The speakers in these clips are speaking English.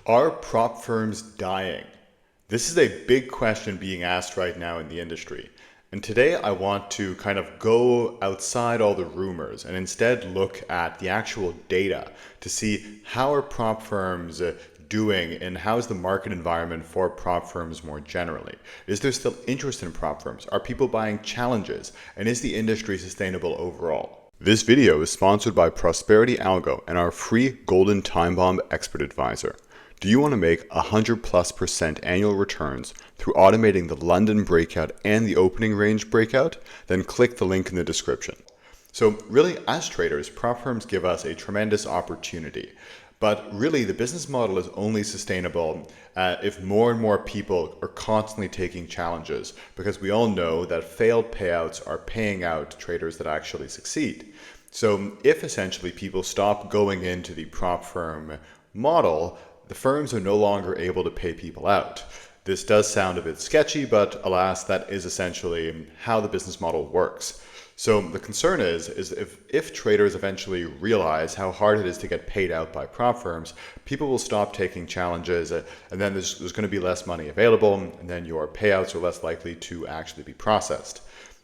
Are prop firms dying? This is a big question being asked right now in the industry. And today I want to kind of go outside all the rumors and instead look at the actual data to see how are prop firms doing and how is the market environment for prop firms more generally? Is there still interest in prop firms? Are people buying challenges? And is the industry sustainable overall? This video is sponsored by Prosperity Algo and our free Golden Time Bomb Expert Advisor. Do you want to make 100+% annual returns through automating the London breakout and the opening range breakout? Then click the link in the description. So really, as traders, prop firms give us a tremendous opportunity. But really, the business model is only sustainable if more and more people are constantly taking challenges, because we all know that failed payouts are paying out traders that actually succeed. So if essentially people stop going into the prop firm model, the firms are no longer able to pay people out. This does sound a bit sketchy, but alas, that is essentially how the business model works. So the concern is if traders eventually realize how hard it is to get paid out by prop firms, people will stop taking challenges, and then there's going to be less money available, and then your payouts are less likely to actually be processed.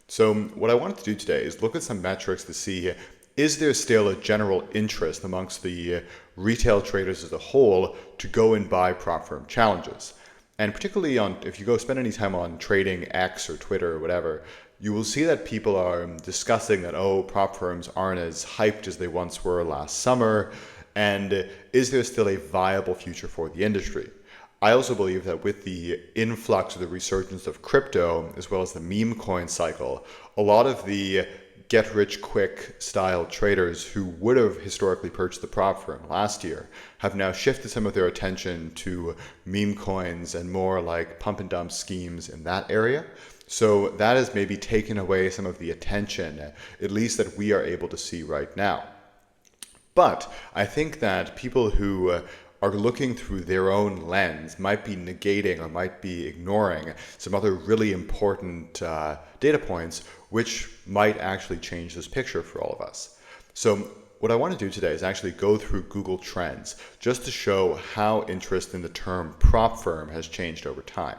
So what I wanted to do today is look at some metrics to see, is there still a general interest amongst the retail traders as a whole to go and buy prop firm challenges? And particularly if you go spend any time on trading X or Twitter or whatever, you will see that people are discussing that, oh, prop firms aren't as hyped as they once were last summer, and is there still a viable future for the industry? I also believe that with the influx or the resurgence of crypto, as well as the meme coin cycle, a lot of the get-rich-quick style traders who would have historically purchased the prop firm last year have now shifted some of their attention to meme coins and more like pump and dump schemes in that area. So that has maybe taken away some of the attention, at least that we are able to see right now. But I think that people who are looking through their own lens might be negating or might be ignoring some other really important data points which might actually change this picture for all of us. So what I want to do today is actually go through Google Trends just to show how interest in the term prop firm has changed over time.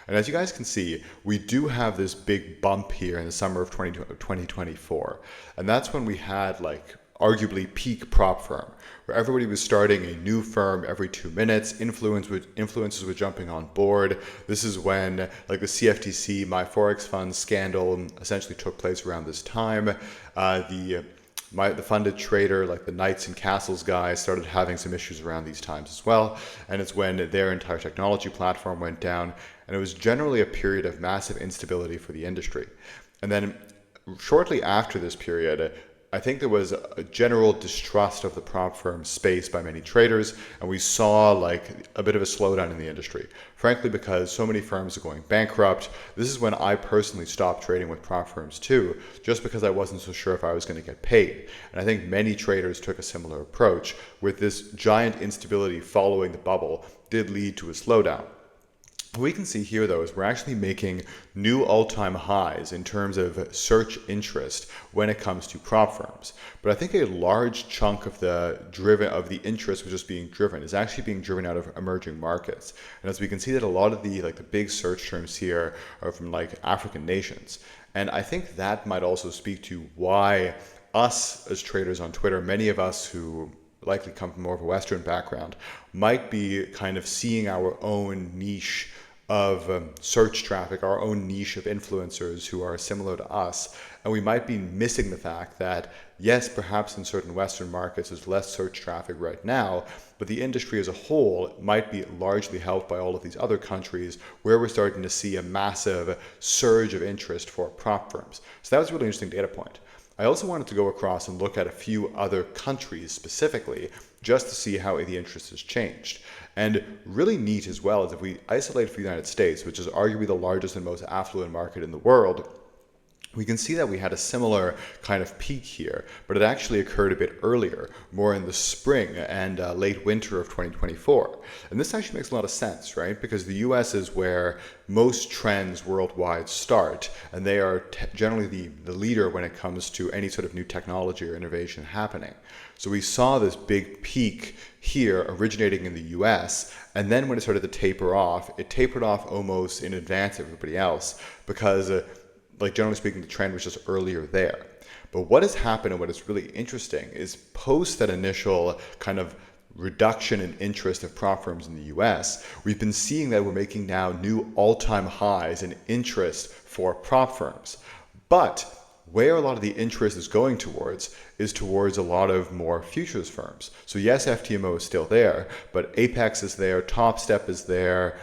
And as you guys can see, we do have this big bump here in the summer of 2024. And that's when we had like arguably peak prop firm, where everybody was starting a new firm every 2 minutes, influencers were jumping on board. This is when like the CFTC, My Forex Fund scandal essentially took place around this time. The funded trader, like the Knights and Castles guys, started having some issues around these times as well. And it's when their entire technology platform went down. And it was generally a period of massive instability for the industry. And then shortly after this period, I think there was a general distrust of the prop firm space by many traders, and we saw like a bit of a slowdown in the industry. Frankly, because so many firms are going bankrupt. This is when I personally stopped trading with prop firms too, just because I wasn't so sure if I was going to get paid. And I think many traders took a similar approach, with this giant instability following the bubble did lead to a slowdown. What we can see here, though, is we're actually making new all-time highs in terms of search interest when it comes to prop firms. But I think a large chunk of the interest which is being driven is actually being driven out of emerging markets. And as we can see that a lot of the big search terms here are from like African nations. And I think that might also speak to why us as traders on Twitter, many of us who likely come from more of a Western background, might be kind of seeing our own niche of search traffic, our own niche of influencers who are similar to us. And we might be missing the fact that, yes, perhaps in certain Western markets there's less search traffic right now, but the industry as a whole might be largely helped by all of these other countries where we're starting to see a massive surge of interest for prop firms. So that was a really interesting data point. I also wanted to go across and look at a few other countries specifically, just to see how the interest has changed. And really neat as well is if we isolate for the United States, which is arguably the largest and most affluent market in the world, we can see that we had a similar kind of peak here, but it actually occurred a bit earlier, more in the spring and late winter of 2024. And this actually makes a lot of sense, right? Because the US is where most trends worldwide start, and they are generally the leader when it comes to any sort of new technology or innovation happening. So we saw this big peak here originating in the US, and then when it started to taper off, it tapered off almost in advance of everybody else because like generally speaking, the trend was just earlier there. But what has happened and what is really interesting is post that initial kind of reduction in interest of prop firms in the US, we've been seeing that we're making now new all-time highs in interest for prop firms. But where a lot of the interest is going towards is towards a lot of more futures firms. So yes, FTMO is still there, but Apex is there, TopStep is there,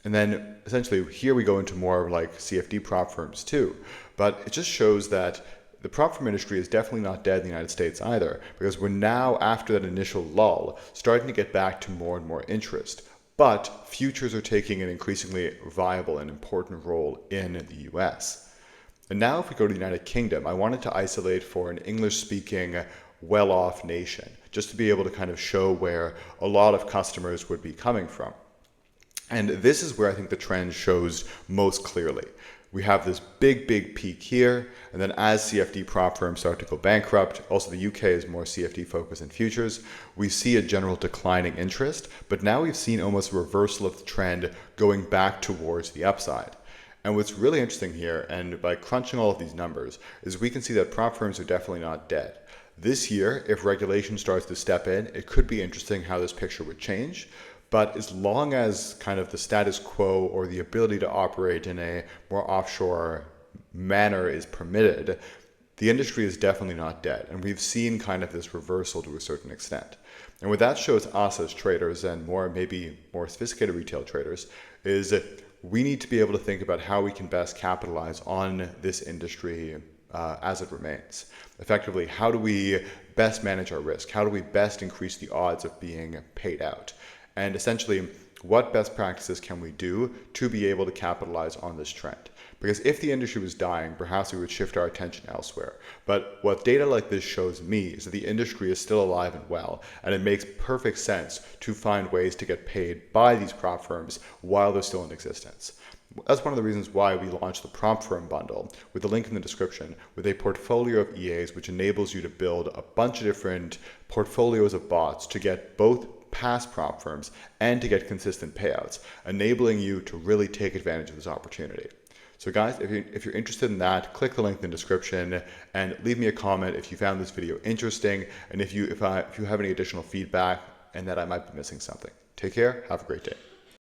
and then essentially here we go into more like CFD prop firms too. But it just shows that the prop firm industry is definitely not dead in the United States either, because we're now, after that initial lull, starting to get back to more and more interest. But futures are taking an increasingly viable and important role in the US. And now if we go to the United Kingdom, I wanted to isolate for an English-speaking, well-off nation, just to be able to kind of show where a lot of customers would be coming from. And this is where I think the trend shows most clearly. We have this big peak here, and then as CFD prop firms start to go bankrupt, also the UK is more CFD focused than futures, we see a general declining interest, but now we've seen almost a reversal of the trend going back towards the upside. And what's really interesting here, and by crunching all of these numbers, is we can see that prop firms are definitely not dead. This year, if regulation starts to step in, it could be interesting how this picture would change. But as long as kind of the status quo or the ability to operate in a more offshore manner is permitted, the industry is definitely not dead. And we've seen kind of this reversal to a certain extent. And what that shows us as traders and maybe more sophisticated retail traders is that we need to be able to think about how we can best capitalize on this industry as it remains. Effectively, how do we best manage our risk? How do we best increase the odds of being paid out? And essentially, what best practices can we do to be able to capitalize on this trend? Because if the industry was dying, perhaps we would shift our attention elsewhere. But what data like this shows me is that the industry is still alive and well, and it makes perfect sense to find ways to get paid by these prop firms while they're still in existence. That's one of the reasons why we launched the Prop Firm Bundle, with the link in the description, with a portfolio of EAs which enables you to build a bunch of different portfolios of bots to get both past prop firms and to get consistent payouts, enabling you to really take advantage of this opportunity. So guys, if you're interested in that, click the link in the description and leave me a comment if you found this video interesting and if you have any additional feedback and that I might be missing something. Take care, have a great day.